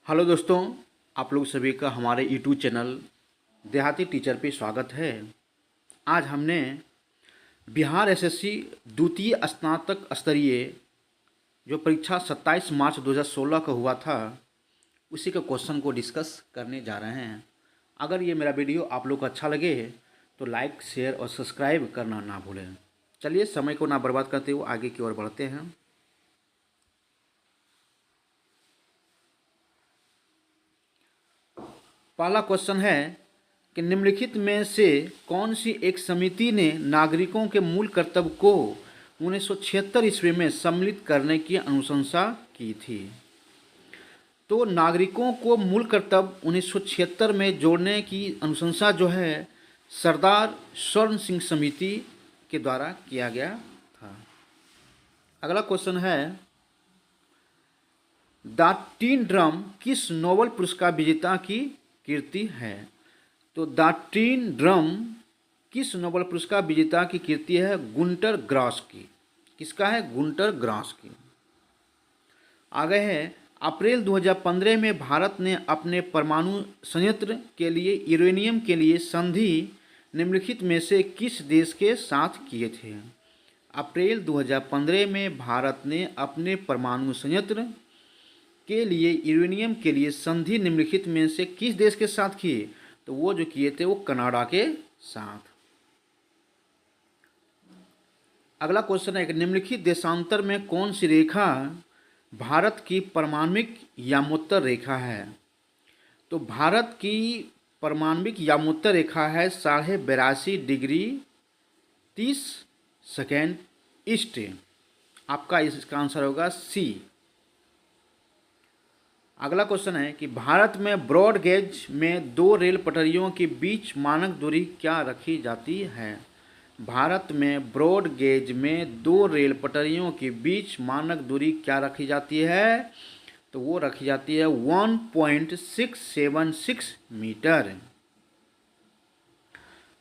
Hello दोस्तों, आप लोग सभी का हमारे यूट्यूब चैनल देहाती टीचर पे स्वागत है। आज हमने बिहार एसएससी द्वितीय स्नातक स्तरीय जो परीक्षा 27 मार्च 2016 का हुआ था, उसी के क्वेश्चन को डिस्कस करने जा रहे हैं। अगर ये मेरा वीडियो आप लोग को अच्छा लगे तो लाइक, शेयर और सब्सक्राइब करना ना भूलें। चलिए समय को ना बर्बाद करते हुए आगे की ओर बढ़ते हैं। पहला क्वेश्चन है कि निम्नलिखित में से कौन सी एक समिति ने नागरिकों के मूल कर्तव्य को 1976 ईस्वी में सम्मिलित करने की अनुशंसा की थी। तो नागरिकों को मूल कर्तव्य 1976 में जोड़ने की अनुशंसा जो है सरदार स्वर्ण सिंह समिति के द्वारा किया गया था। अगला क्वेश्चन है द टीन ड्रम किस नोबेल पुरस्कार विजेता की कीर्ति है। तो द टीन ड्रम किस नोबेल पुरस्कार विजेता की कीर्ति है? गुंटर ग्रास की। किसका है? गुंटर ग्रास की। आगे है अप्रैल 2015 में भारत ने अपने परमाणु संयंत्र के लिए यूरेनियम के लिए संधि निम्नलिखित में से किस देश के साथ किए थे? अप्रैल 2015 में भारत ने अपने परमाणु संयंत्र के लिए यूरेनियम के लिए संधि निम्नलिखित में से किस देश के साथ किए? तो वो जो किए थे वो कनाडा के साथ। अगला क्वेश्चन है कि निम्नलिखित देशांतर में कौन सी रेखा भारत की पारमाणविक यामोत्तर रेखा है? तो भारत की पारमाणविक यामोत्तर रेखा है 82.5 डिग्री 30 सेकेंड ईस्ट। आपका इसका आंसर होगा सी। अगला क्वेश्चन है कि भारत में ब्रॉड गेज में दो रेल पटरियों के बीच मानक दूरी क्या रखी जाती है? भारत में ब्रॉड गेज में दो रेल पटरियों के बीच मानक दूरी क्या रखी जाती है? तो वो रखी जाती है 1.676 मीटर।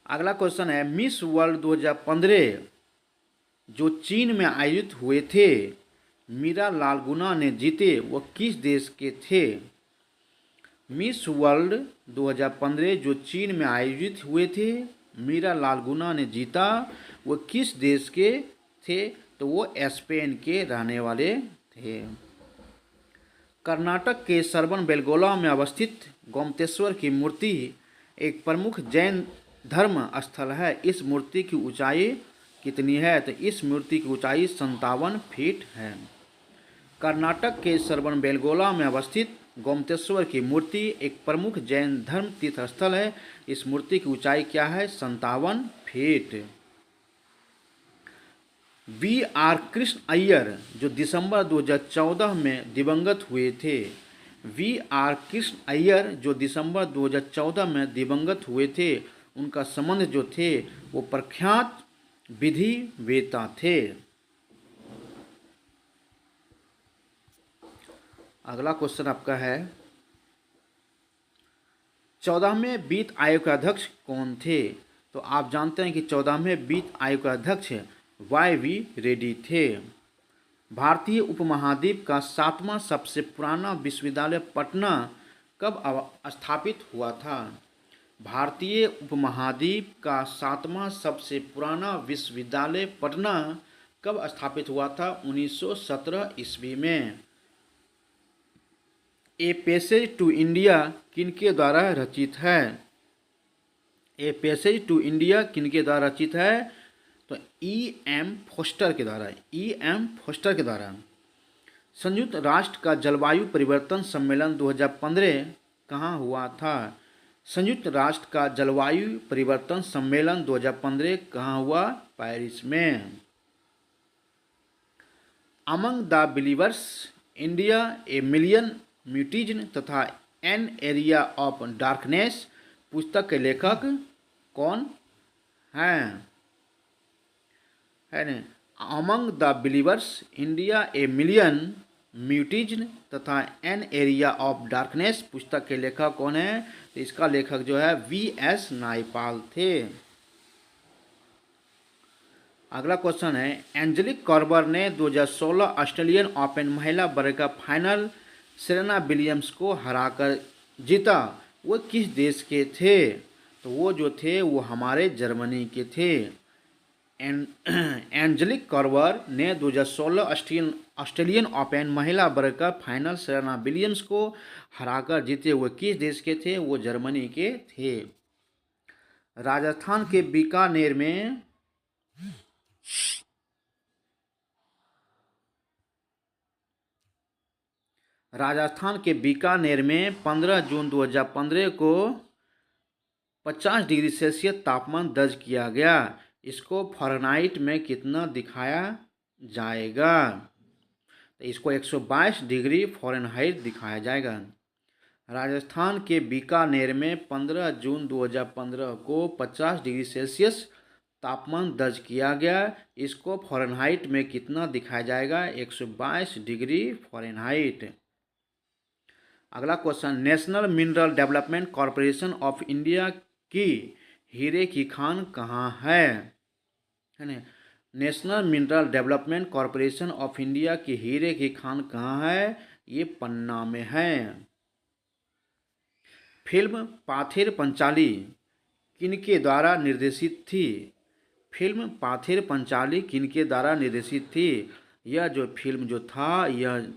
अगला क्वेश्चन है मिस वर्ल्ड 2015 जो चीन में आयोजित हुए थे, मीरा लाल गुना ने जीते, वो किस देश के थे? मिस वर्ल्ड 2015 जो चीन में आयोजित हुए थे, मीरा लाल गुना ने जीता, वो किस देश के थे? तो वो स्पेन के रहने वाले थे। कर्नाटक के श्रवणबेलगोला में अवस्थित गोमतेश्वर की मूर्ति एक प्रमुख जैन धर्म स्थल है। इस मूर्ति की ऊंचाई कितनी है? तो इस मूर्ति की ऊंचाई 57 फीट है। कर्नाटक के श्रवणबेलगोला में अवस्थित गोमतेश्वर की मूर्ति एक प्रमुख जैन धर्म तीर्थ स्थल है। इस मूर्ति की ऊंचाई क्या है? 57 feet. V R Krishna Iyer जो दिसंबर 2014 में दिवंगत हुए थे, वी आर कृष्ण अय्यर जो दिसंबर 2014 में दिवंगत हुए थे, उनका संबंध जो थे वो प्रख्यात विधि वेता थे। अगला क्वेश्चन आपका है 14वें वित्त आयोग के अध्यक्ष कौन थे? तो आप जानते हैं कि 14वें वित्त आयोग के अध्यक्ष वाई.वी. रेड्डी थे। भारतीय उपमहाद्वीप का 7वां सबसे पुराना विश्वविद्यालय पटना कब स्थापित हुआ था? भारतीय उपमहाद्वीप का 7वां सबसे पुराना विश्वविद्यालय पटना कब स्थापित हुआ था? 1917 ईस्वी में। ए पैसेज टू इंडिया किनके द्वारा रचित है? ए पैसेज टू इंडिया किनके द्वारा रचित है? तो ई.एम. फोस्टर के द्वारा। ई.एम. फोस्टर के द्वारा। संयुक्त राष्ट्र का जलवायु परिवर्तन सम्मेलन 2015 कहाँ हुआ था? संयुक्त राष्ट्र का जलवायु परिवर्तन सम्मेलन 2015 कहाँ हुआ? पेरिस में। Among the believers India a million mutism तथा एन एरिया ऑफ डार्कनेस पुस्तक के लेखक कौन हैं? है न among the believers India a million mutism तथा एन एरिया ऑफ डार्कनेस पुस्तक के लेखक कौन है? तो इसका लेखक जो है वी.एस. नायपाल थे। अगला क्वेश्चन है एंजेलिक कर्बर ने 2016 ऑस्ट्रेलियन ओपन महिला वर्ग का फाइनल सेरेना विलियम्स को हराकर जीता वो किस देश के थे? तो वो जो थे वो हमारे जर्मनी के थे। एंजेलिक कर्बर ने 2016 ऑस्ट्रेलियन ओपन महिला वर्ग का फाइनल सेरेना विलियम्स को हराकर जीते हुए किस देश के थे? वो जर्मनी के थे। राजस्थान के बीकानेर में राजस्थान के बीकानेर में 15 जून 2015 को 50 डिग्री सेल्सियस तापमान दर्ज किया गया। इसको फ़ारेनहाइट में कितना दिखाया जाएगा? तो इसको 122 डिग्री फ़ारेनहाइट दिखाया जाएगा। राजस्थान के बीकानेर में 15 जून 2015 को 50 डिग्री सेल्सियस तापमान दर्ज किया गया। इसको फ़ारेनहाइट में कितना दिखाया जाएगा? 122 डिग्री फ़ारेनहाइट। अगला question, national mineral development corporation of India की हीरे की खान कहाँ है ना? National mineral development corporation of India की हीरे की खान कहाँ है? ये पन्ना में है। फिल्म पाथेर पंचाली किनके द्वारा निर्देशित थी? फिल्म पाथेर पंचाली किनके द्वारा निर्देशित थी? यह जो फिल्म जो था यह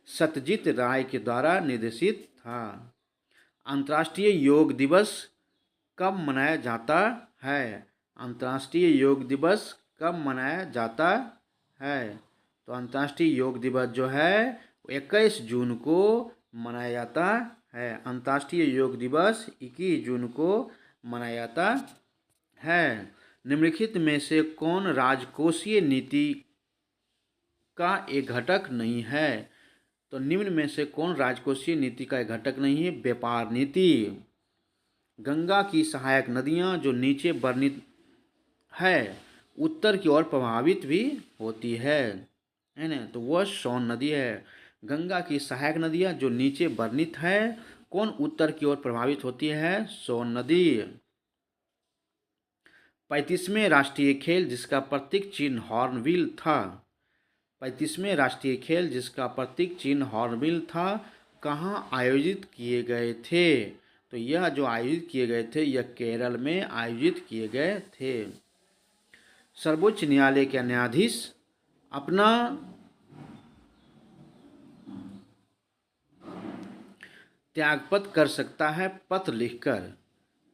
सत्यजीत राय के द्वारा निर्देशित था। अंतर्राष्ट्रीय योग दिवस कब मनाया जाता है? अंतर्राष्ट्रीय योग दिवस कब मनाया जाता है? तो अंतर्राष्ट्रीय योग दिवस जो है 21 जून को मनाया जाता है। अंतर्राष्ट्रीय योग दिवस 21 जून को मनाया जाता है। निम्नलिखित में से कौन राजकोषीय नीति का एक घटक नहीं है? तो निम्न में से कौन राजकोषीय नीति का एक घटक नहीं है? व्यापार नीति। गंगा की सहायक नदियां जो नीचे वर्णित है उत्तर की ओर प्रभावित भी होती है ना? तो वह सोन नदी है। गंगा की सहायक नदियां जो नीचे वर्णित है कौन उत्तर की ओर प्रभावित होती है? सोन नदी। 35वें राष्ट्रीय खेल जिसका प्रतीक चिन्ह हॉर्नबिल था। 35वें राष्ट्रीय खेल जिसका प्रतीक चिन्ह हॉर्नबिल था कहाँ आयोजित किए गए थे? तो यह जो आयोजित किए गए थे यह केरल में आयोजित किए गए थे। सर्वोच्च न्यायालय के न्यायाधीश अपना त्यागपत्र कर सकता है पत्र लिखकर।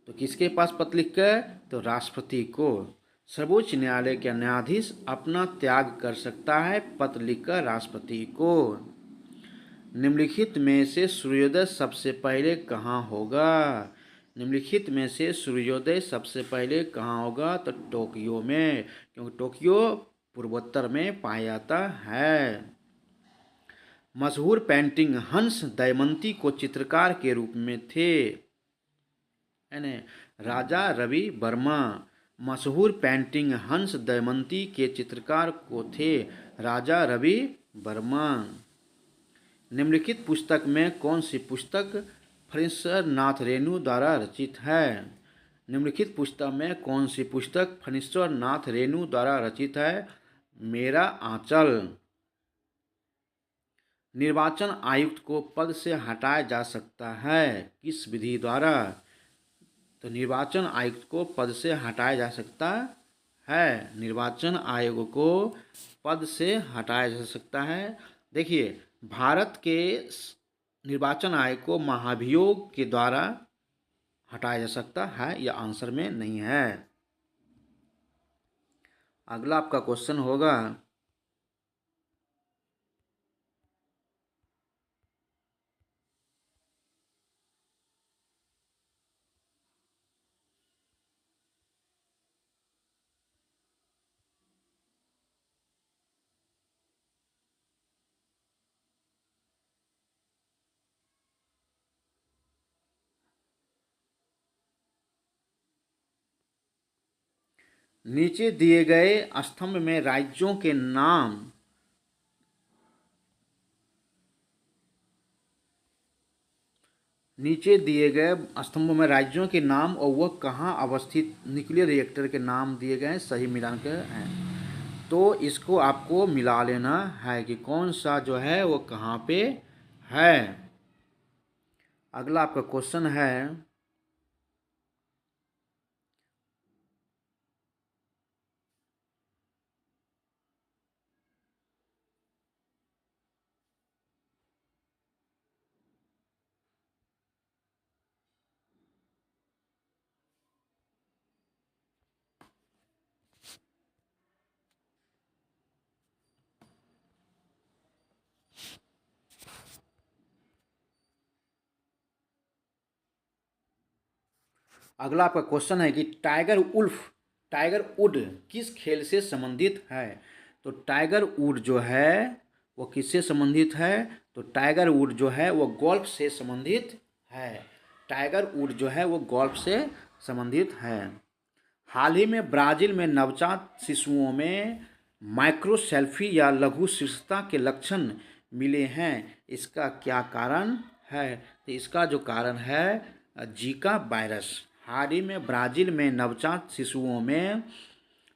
तो किसके पास पत्र लिखकर? तो राष्ट्रपति को। सर्वोच्च न्यायालय के न्यायाधीश अपना त्याग कर सकता है पत्र लिखकर राष्ट्रपति को। निम्नलिखित में से सूर्योदय सबसे पहले कहाँ होगा? निम्नलिखित में से सूर्योदय सबसे पहले कहाँ होगा? तो टोक्यो में, क्योंकि टोक्यो पूर्वोत्तर में पाया जाता है। मशहूर पेंटिंग हंस दमयंती को चित्रकार के रूप में थे यानी राजा रवि वर्मा। मशहूर पेंटिंग हंस दमयंती के चित्रकार को थे राजा रवि वर्मा। निम्नलिखित पुस्तक में कौन सी पुस्तक फणीश्वर नाथ रेणु द्वारा रचित है? निम्नलिखित पुस्तक में कौन सी पुस्तक फणीश्वर नाथ रेणु द्वारा रचित है? मेरा आंचल। निर्वाचन आयुक्त को पद से हटाया जा सकता है किस विधि द्वारा? तो निर्वाचन आयुक्त को पद से हटाया जा सकता है। निर्वाचन आयोग को पद से हटाया जा सकता है। देखिए, भारत के निर्वाचन आयोग को महाभियोग के द्वारा हटाया जा सकता है, यह आंसर में नहीं है। अगला आपका क्वेश्चन होगा, नीचे दिए गए स्तंभ में राज्यों के नाम नीचे दिए गए स्तंभों में राज्यों के नाम और वह कहाँ अवस्थित न्यूक्लियर रिएक्टर के नाम दिए गए सही मिलान के हैं। तो इसको आपको मिला लेना है कि कौन सा जो है वो कहाँ पे है। अगला आपका क्वेश्चन है, अगला आपका क्वेश्चन है कि टाइगर वुड किस खेल से संबंधित है। तो टाइगर वुड जो है वो किससे संबंधित है। तो टाइगर वुड जो है वो गोल्फ से संबंधित है। टाइगर वुड जो है वो गोल्फ से संबंधित है। हाल ही में ब्राज़ील में नवजात शिशुओं में माइक्रोसेल्फी या लघु शीर्षता के लक्षण मिले हैं। इसका क्या कारण है। तो इसका जो कारण है जीका वायरस। हाल ही में ब्राज़ील में नवजात शिशुओं में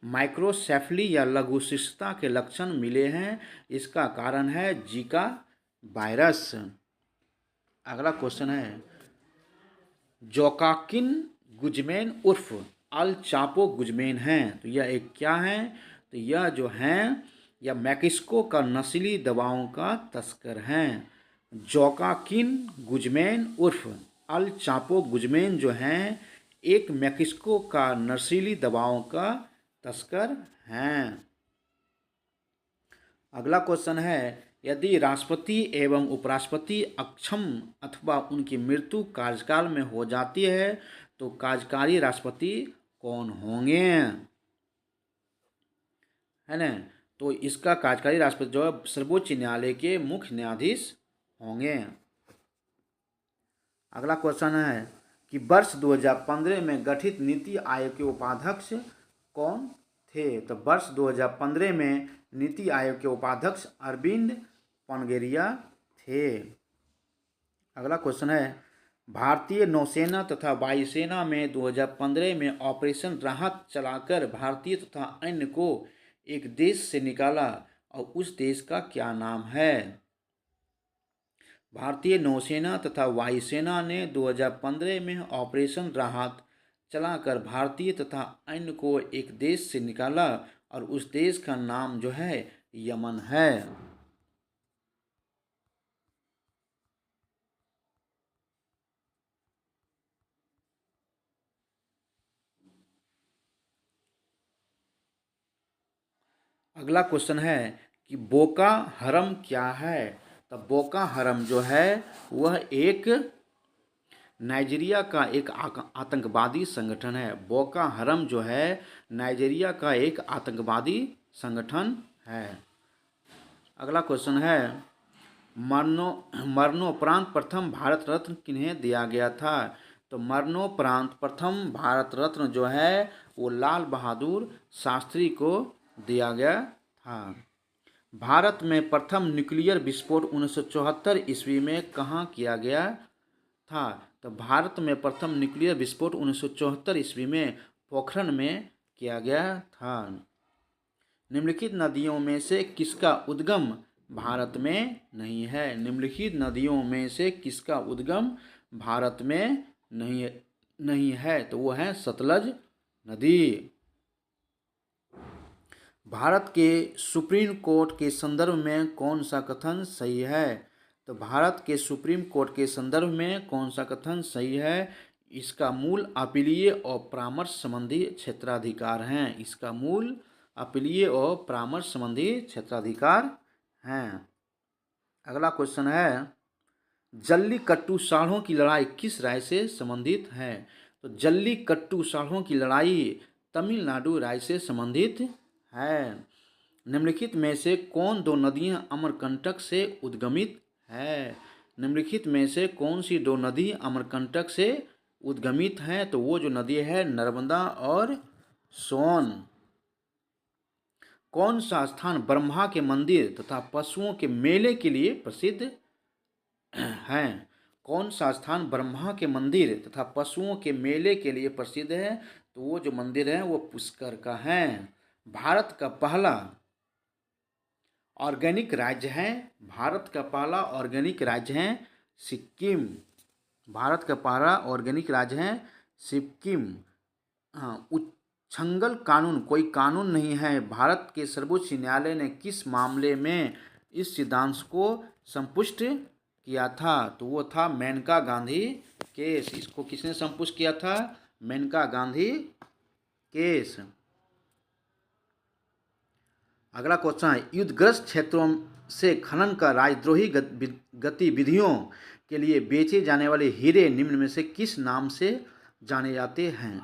माइक्रोसेफली या लघु शीर्षता के लक्षण मिले हैं। इसका कारण है जीका वायरस। अगला क्वेश्चन है, जोकाकिन गुजमैन उर्फ अल चापो गुजमैन हैं। तो यह एक क्या है। तो यह जो हैं यह मैक्सिको का नस्ली दवाओं का तस्कर हैं। जोकाकिन गुजमैन उर्फ अल चापो गुजमैन जो हैं एक मैक्सिको का नस्ली दवाओं का तस्कर हैं। अगला क्वेश्चन है, यदि राष्ट्रपति एवं उपराष्ट्रपति अक्षम अथवा उनकी मृत्यु कार्यकाल में हो जाती है तो कार्यकारी राष्ट्रपति कौन होंगे, है ना। तो इसका कार्यकारी राष्ट्रपति जो है सर्वोच्च न्यायालय के मुख्य न्यायाधीश होंगे। अगला क्वेश्चन है कि वर्ष 2015 में गठित नीति आयोग के उपाध्यक्ष कौन थे। तो वर्ष 2015 में नीति आयोग के उपाध्यक्ष अरविंद पनगेरिया थे। अगला क्वेश्चन है, भारतीय नौसेना तथा वायुसेना में 2015 में ऑपरेशन राहत चलाकर भारतीय तथा अन्य को एक देश से निकाला और उस देश का क्या नाम है। भारतीय नौसेना तथा वायुसेना ने 2015 में ऑपरेशन राहत चलाकर भारतीय तथा अन्य को एक देश से निकाला और उस देश का नाम जो है यमन है। अगला क्वेश्चन है कि बोका हरम क्या है। तो बोका हरम जो है वह एक नाइजीरिया का एक आतंकवादी संगठन है। बोका हरम जो है नाइजीरिया का एक आतंकवादी संगठन है। अगला क्वेश्चन है, मरणोपरांत प्रथम भारत रत्न किन्हें दिया गया था। तो मरणोपरांत प्रथम भारत रत्न जो है वो लाल बहादुर शास्त्री को दिया गया था। भारत में प्रथम न्यूक्लियर विस्फोट 1974 ईस्वी में कहाँ किया गया था। तो भारत में प्रथम न्यूक्लियर विस्फोट 1974 ईस्वी में पोखरण में किया गया था। निम्नलिखित नदियों में से किसका उद्गम भारत में नहीं है। निम्नलिखित नदियों में से किसका उद्गम भारत में नहीं है। तो वो है सतलज नदी। भारत के सुप्रीम कोर्ट के संदर्भ में कौन सा कथन सही है। तो भारत के सुप्रीम कोर्ट के संदर्भ में कौन सा कथन सही है। इसका मूल अपीलीय और परामर्श संबंधी क्षेत्राधिकार हैं। इसका मूल अपीलीय और परामर्श संबंधी क्षेत्राधिकार हैं। अगला क्वेश्चन है, जल्लीकट्टू साढ़ों की लड़ाई किस राज्य से संबंधित है। तो जल्लीकट्टू साढ़ों की लड़ाई तमिलनाडु राज्य से संबंधित है। निम्नलिखित में से कौन दो नदियां अमरकंटक से उद्गमित है। निम्नलिखित में से कौन सी दो नदी अमरकंटक से उद्गमित हैं। तो वो जो नदी है नर्मदा और सोन। कौन सा स्थान ब्रह्मा के मंदिर तथा पशुओं के मेले के लिए प्रसिद्ध है। कौन सा स्थान ब्रह्मा के मंदिर तथा पशुओं के मेले के लिए प्रसिद्ध है। तो वो जो मंदिर है वो पुष्कर का है। भारत का पहला ऑर्गेनिक राज्य है? भारत का पहला ऑर्गेनिक राज्य है सिक्किम। भारत का पहला ऑर्गेनिक राज्य है सिक्किम। हाँ, उच्छृंखल कानून कोई कानून नहीं है। भारत के सर्वोच्च न्यायालय ने किस मामले में इस सिद्धांत को संपुष्ट किया था? तो वो था मेनका गांधी केस। इसको किसने संपुष्ट किया था? मेनका गांधी केस। अगला क्वेश्चन है, युद्धग्रस्त क्षेत्रों से खनन का राजद्रोही गतिविधियों के लिए बेचे जाने वाले हीरे निम्न में से किस नाम से जाने जाते हैं?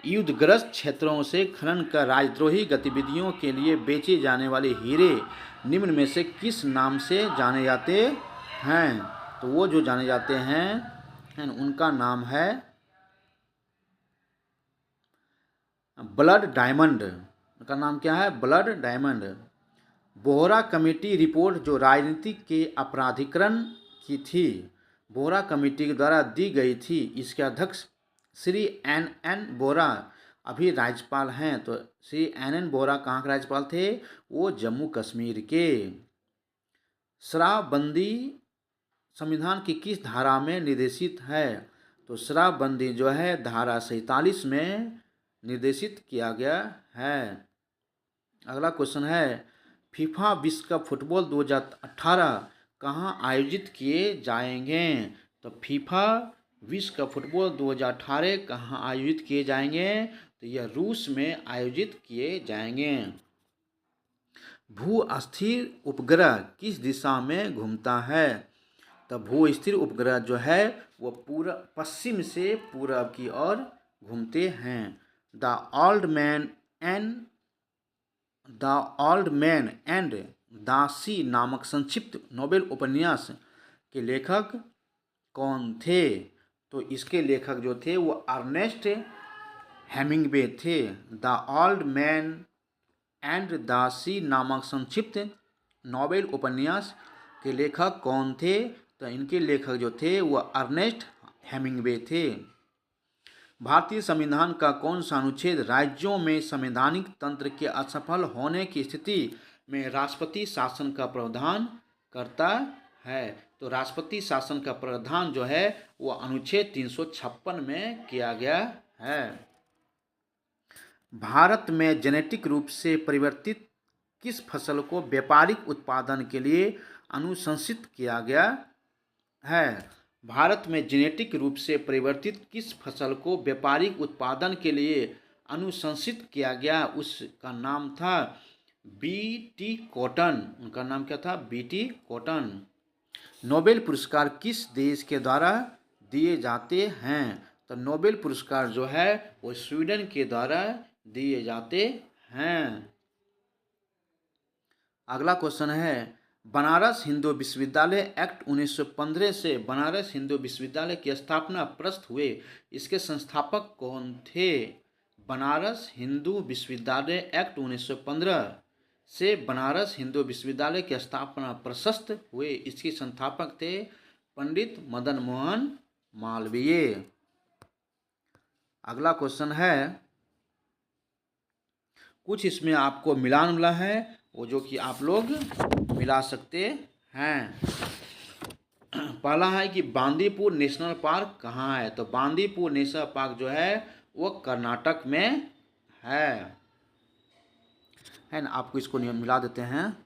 युद्धग्रस्त क्षेत्रों से खनन का राजद्रोही गतिविधियों के लिए बेचे जाने वाले हीरे निम्न में से किस नाम से जाने जाते हैं? तो वो जो जाने जाते हैं उनका नाम है ब्लड डायमंड। उनका नाम क्या है? Blood diamond. Bohra committee report जो राजनीति के अपराधीकरण की थी, बोहरा कमेटी के द्वारा दी गई थी, इसके अध्यक्ष श्री एन बोहरा अभी राज्यपाल हैं। तो श्री एन बोहरा कहाँ के राज्यपाल थे? वो जम्मू कश्मीर के। शराबबंदी संविधान की किस धारा में निर्देशित है? तो शराबबंदी जो है धारा 47 में निर्देशित किया गया है। अगला क्वेश्चन है, फीफा विश्व कप फुटबॉल 2018 कहाँ आयोजित किए जाएंगे? तो फीफा विश्व कप फुटबॉल 2018 कहाँ आयोजित किए जाएंगे? तो यह रूस में आयोजित किए जाएंगे। भू स्थिर उपग्रह किस दिशा में घूमता है? तो भू स्थिर उपग्रह जो है वो पूर्व पश्चिम से पूर्व की ओर घूमते हैं। द ओल्ड मैन एंड दासी नामक संक्षिप्त नोबेल उपन्यास के लेखक कौन थे? तो इसके लेखक जो थे वो अर्नेस्ट हेमिंग्वे थे। द ओल्ड मैन एंड दासी नामक संक्षिप्त नोबेल उपन्यास के लेखक कौन थे? तो इनके लेखक जो थे वो अर्नेस्ट हेमिंग्वे थे। भारतीय संविधान का कौन सा अनुच्छेद राज्यों में संवैधानिक तंत्र के असफल होने की स्थिति में राष्ट्रपति शासन का प्रावधान करता है? तो राष्ट्रपति शासन का प्रावधान जो है वो अनुच्छेद 356 में किया गया है। भारत में जेनेटिक रूप से परिवर्तित किस फसल को व्यापारिक उत्पादन के लिए अनुशंसित किया गया है? भारत में जेनेटिक रूप से परिवर्तित किस फसल को व्यापारिक उत्पादन के लिए अनुशंसित किया गया? उसका नाम था बीटी कॉटन। उनका नाम क्या था? BT cotton. नोबेल पुरस्कार किस देश के द्वारा दिए जाते हैं? तो नोबेल पुरस्कार जो है वो स्वीडन के द्वारा दिए जाते हैं। अगला क्वेश्चन है, बनारस हिंदू विश्वविद्यालय एक्ट 1915 से बनारस हिंदू विश्वविद्यालय की स्थापना प्रस्त हुए, इसके संस्थापक कौन थे? बनारस हिंदू विश्वविद्यालय एक्ट 1915 से बनारस हिंदू विश्वविद्यालय की स्थापना प्रशस्त हुए, इसके संस्थापक थे पंडित मदन मोहन मालवीय। अगला क्वेश्चन है, कुछ इसमें आपको मिलान मिला है वो जो कि आप लोग मिला सकते हैं। पहला है कि बांदीपुर नेशनल पार्क कहाँ है? तो बांदीपुर नेशनल पार्क जो है वो कर्नाटक में है ना। आपको इसको मिला देते हैं।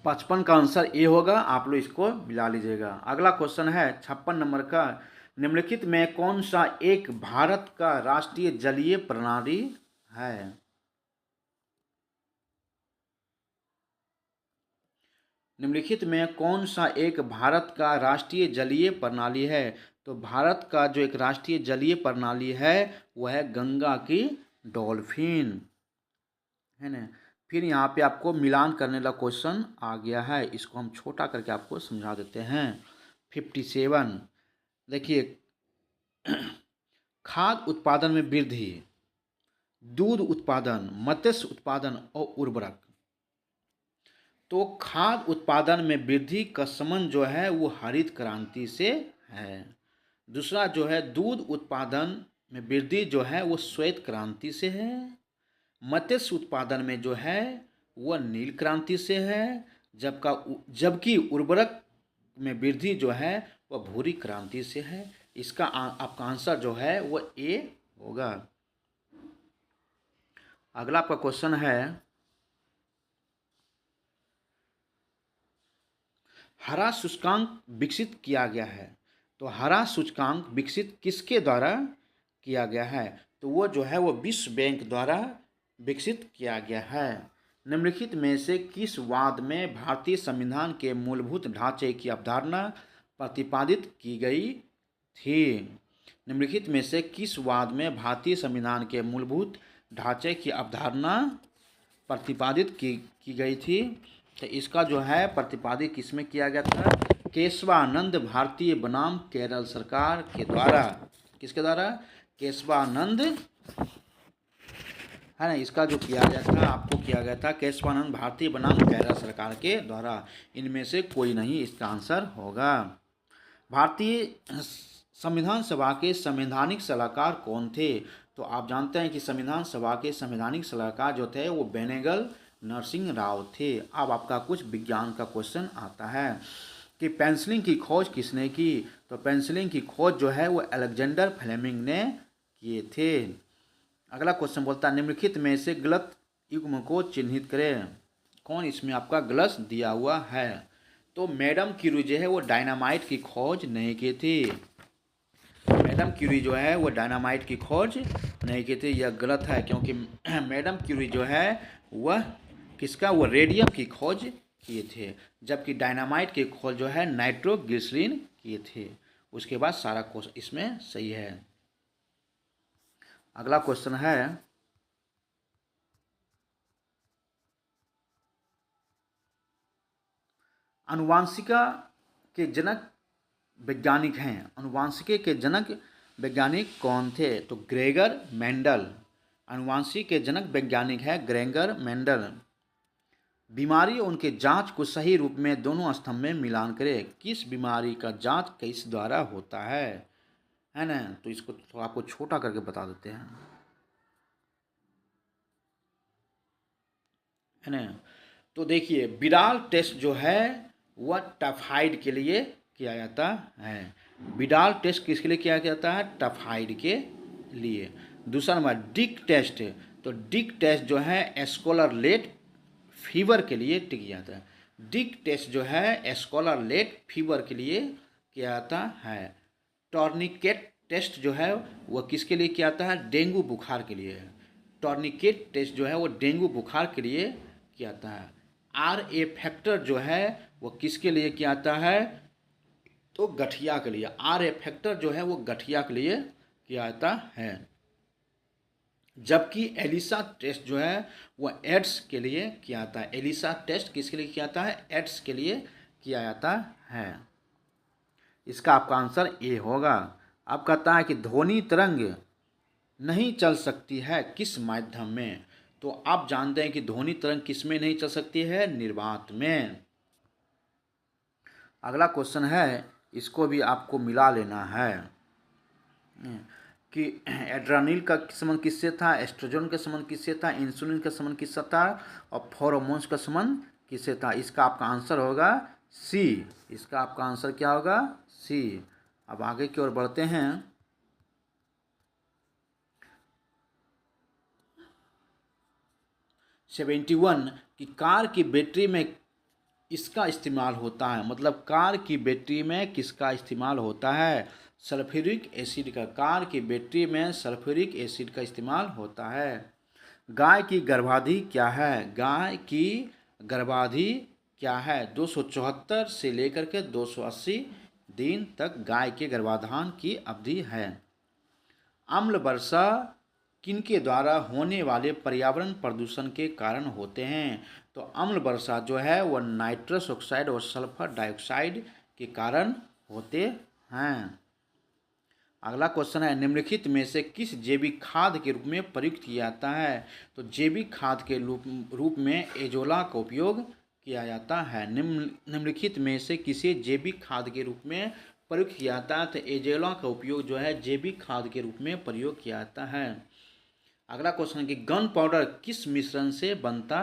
पचपन का आंसर ए होगा, आप लोग इसको मिला लीजिएगा। अगला क्वेश्चन है 56 नंबर का, निम्नलिखित में कौन सा एक भारत का राष्ट्रीय जलीय प्रणाली है? निम्नलिखित में कौन सा एक भारत का राष्ट्रीय जलीय प्रणाली है? तो भारत का जो एक राष्ट्रीय जलीय प्रणाली है वह है गंगा की डॉल्फिन, है ना। फिर यहाँ पे आपको मिलान करने वाला क्वेश्चन आ गया है, इसको हम छोटा करके आपको समझा देते हैं। 57 देखिए, खाद्य उत्पादन में वृद्धि, दूध उत्पादन, मत्स्य उत्पादन और उर्वरक। तो खाद्य उत्पादन में वृद्धि का संबंध जो है वो हरित क्रांति से है। दूसरा जो है दूध उत्पादन में वृद्धि जो है वो श्वेत क्रांति से है। मत्स्य उत्पादन में जो है वह नील क्रांति से है। जबकि उर्वरक में वृद्धि जो है वह भूरी क्रांति से है। इसका आपका आंसर जो है वह ए होगा। अगला आपका क्वेश्चन है, हरा सूचकांक विकसित किया गया है। तो हरा सूचकांक विकसित किसके द्वारा किया गया है? तो वो जो है वो विश्व बैंक द्वारा विकसित किया गया है। निम्नलिखित में से किस वाद में भारतीय संविधान के मूलभूत ढांचे की अवधारणा प्रतिपादित की गई थी? निम्नलिखित में से किस वाद में भारतीय संविधान के मूलभूत ढांचे की अवधारणा प्रतिपादित की गई थी? तो इसका जो है प्रतिपादित किसमें किया गया था? केशवानंद भारतीय बनाम केरल सरकार के द्वारा। किसके द्वारा? केशवानंद, है ना, इसका जो किया गया था आपको किया गया था केशवानंद भारतीय बनाम केरल सरकार के द्वारा। इनमें से कोई नहीं इसका आंसर होगा। भारतीय संविधान सभा के संवैधानिक सलाहकार कौन थे? तो आप जानते हैं कि संविधान सभा के संवैधानिक सलाहकार जो थे वो बेनेगल नरसिंह राव थे। अब आपका कुछ विज्ञान का क्वेश्चन आता है कि पेंसिलिन की खोज किसने की? तो पेंसिलिन की खोज जो है वो अलेक्जेंडर फ्लेमिंग ने किए थे। अगला क्वेश्चन बोलता है, निम्नलिखित में से गलत युग्म को चिन्हित करें। कौन इसमें आपका गलत दिया हुआ है? तो मैडम क्यूरी जो है वो डायनामाइट की खोज नहीं की थी। मैडम क्यूरी जो है वो डायनामाइट की खोज नहीं की थी, यह गलत है, क्योंकि मैडम क्यूरी जो है वह किसका, वो रेडियम की खोज किए थे। जबकि डायनामाइट की खोज जो है नाइट्रोग्लिसरीन किए थे। उसके बाद सारा क्वेश्चन इसमें सही है। अगला क्वेश्चन है, अनुवांशिका के जनक वैज्ञानिक हैं। अनुवांशिकी के जनक वैज्ञानिक कौन थे? तो ग्रेगर मेंडल। अनुवांशिकी के जनक वैज्ञानिक है ग्रेगर मेंडल। बीमारी और उनके जांच को सही रूप में दोनों स्तंभ में मिलान करें। किस बीमारी का जांच किस द्वारा होता है ना? तो इसको तो आपको छोटा करके बता देते हैं, है ना। तो देखिए, विडाल टेस्ट जो है वह टाइफाइड के लिए किया जाता है। विडाल टेस्ट किसके लिए किया जाता है? टाइफाइड के लिए। दूसरा नंबर डिक टेस्ट। तो डिक टेस्ट जो है एस्कोलरलेट फीवर के लिए किया जाता है। डिक टेस्ट जो है एस्कोलरलेट फीवर के लिए किया जाता है। टॉर्निकेट टेस्ट जो है वह किसके लिए किया जाता है? डेंगू बुखार के लिए। टॉर्निकेट टेस्ट जो है वो डेंगू बुखार के लिए किया जाता है। RA फैक्टर जो है वो किसके लिए किया जाता है? तो गठिया के लिए। RA फैक्टर जो है वो गठिया के लिए किया जाता है। जबकि एलिसा टेस्ट जो है वो एड्स के लिए किया जाता है। एलिसा टेस्ट किसके लिए किया जाता है? एड्स के लिए किया जाता है। इसका आपका आंसर ए होगा। अब कहता है कि ध्वनि तरंग नहीं चल सकती है किस माध्यम में? तो आप जानते हैं कि ध्वनि तरंग किस में नहीं चल सकती है? निर्वात में। अगला क्वेश्चन है, इसको भी आपको मिला लेना है कि एड्रेनलिन का संबंध किससे था, एस्ट्रोजन का संबंध किससे था, इंसुलिन का संबंध किससे था और फेरोमोन्स का संबंध किससे था? इसका आपका आंसर होगा सी। इसका आपका आंसर क्या होगा? सी। अब आगे की ओर बढ़ते हैं। 71 कि कार की बैटरी में इसका इस्तेमाल होता है। मतलब कार की बैटरी में किसका इस्तेमाल होता है? सल्फ्यूरिक एसिड का। कार की बैटरी में सल्फ्यूरिक एसिड का इस्तेमाल होता है। गाय की गर्भावधि क्या है? गाय की गर्भावधि क्या है? 274 से लेकर के 280 दिन तक गाय के गर्भाधान की अवधि है। अम्ल वर्षा किनके द्वारा होने वाले पर्यावरण प्रदूषण के कारण होते हैं? तो अम्ल वर्षा जो है वह नाइट्रस ऑक्साइड और सल्फर डाइऑक्साइड के कारण होते हैं। अगला क्वेश्चन है, निम्नलिखित में से किस जैविक खाद के रूप में प्रयुक्त किया जाता है? तो जैविक खाद के रूप में एजोला का उपयोग किया जाता है। निम्नलिखित में से किसी जैविक खाद के रूप में प्रयुक्त किया जाता है? तो एजोला का उपयोग जो है जैविक खाद के रूप में प्रयोग किया जाता है। अगला क्वेश्चन है कि गन पाउडर किस मिश्रण से बनता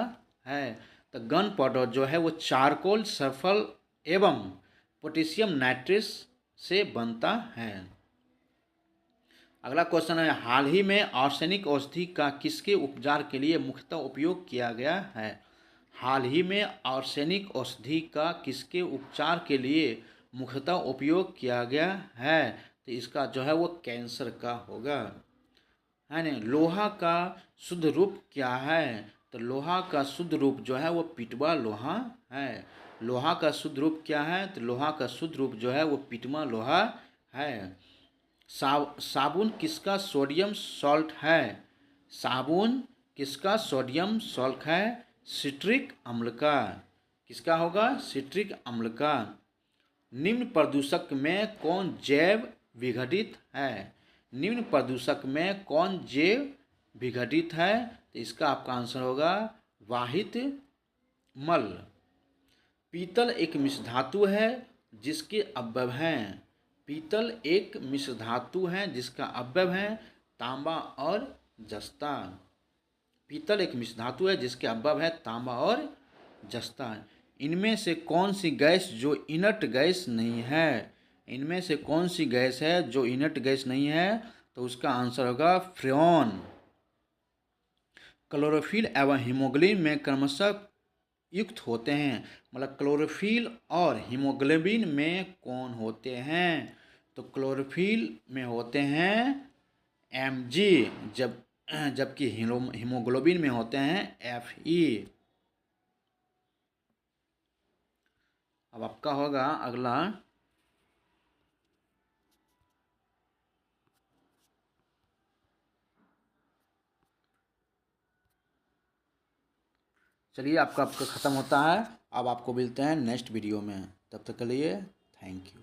है? तो गन पाउडर जो है वो चारकोल, सल्फर एवं पोटेशियम नाइट्रेट से बनता है। अगला क्वेश्चन है, हाल ही में आर्सेनिक औषधि का किसके उपचार के लिए मुख्यतः उपयोग किया गया है? हाल ही में आर्सेनिक औषधि का किसके उपचार के लिए मुख्यतः उपयोग किया गया है? तो इसका जो है वो कैंसर का होगा, है ना। लोहा का शुद्ध रूप क्या है? तो लोहा का शुद्ध रूप जो है वो पिटवा लोहा है। लोहा का शुद्ध रूप क्या है? तो लोहा का शुद्ध रूप जो है वो पिटवा लोहा है। साबुन किसका सोडियम सॉल्ट है? साबुन किसका सोडियम सॉल्ट है? सिट्रिक अम्ल का। किसका होगा? सिट्रिक अम्ल का। निम्न प्रदूषक में कौन जैव विघटित है? निम्न प्रदूषक में कौन जैव विघटित है? तो इसका आपका आंसर होगा वाहित मल। पीतल एक मिश्र धातु है जिसके अवयव हैं। पीतल एक मिश्र धातु है जिसका अवयव है तांबा और जस्ता। पीतल एक मिश्र धातु है जिसके अवयव है तांबा और जस्ता। इनमें से कौन सी गैस जो इनर्ट गैस नहीं है? इनमें से कौन सी गैस है जो इनर्ट गैस नहीं है? तो उसका आंसर होगा फ्रेऑन। क्लोरोफिल एवं हीमोग्लोबिन में क्रमशः युक्त होते हैं। मतलब क्लोरोफिल और हीमोग्लोबिन में कौन होते हैं? तो क्लोरोफिल में होते हैं Mg, जबकि हीमोग्लोबिन में होते हैं Fe। अब आपका होगा अगला, चलिए आपका खत्म होता है। अब आपको मिलते हैं नेक्स्ट वीडियो में, तब तक के लिए थैंक यू।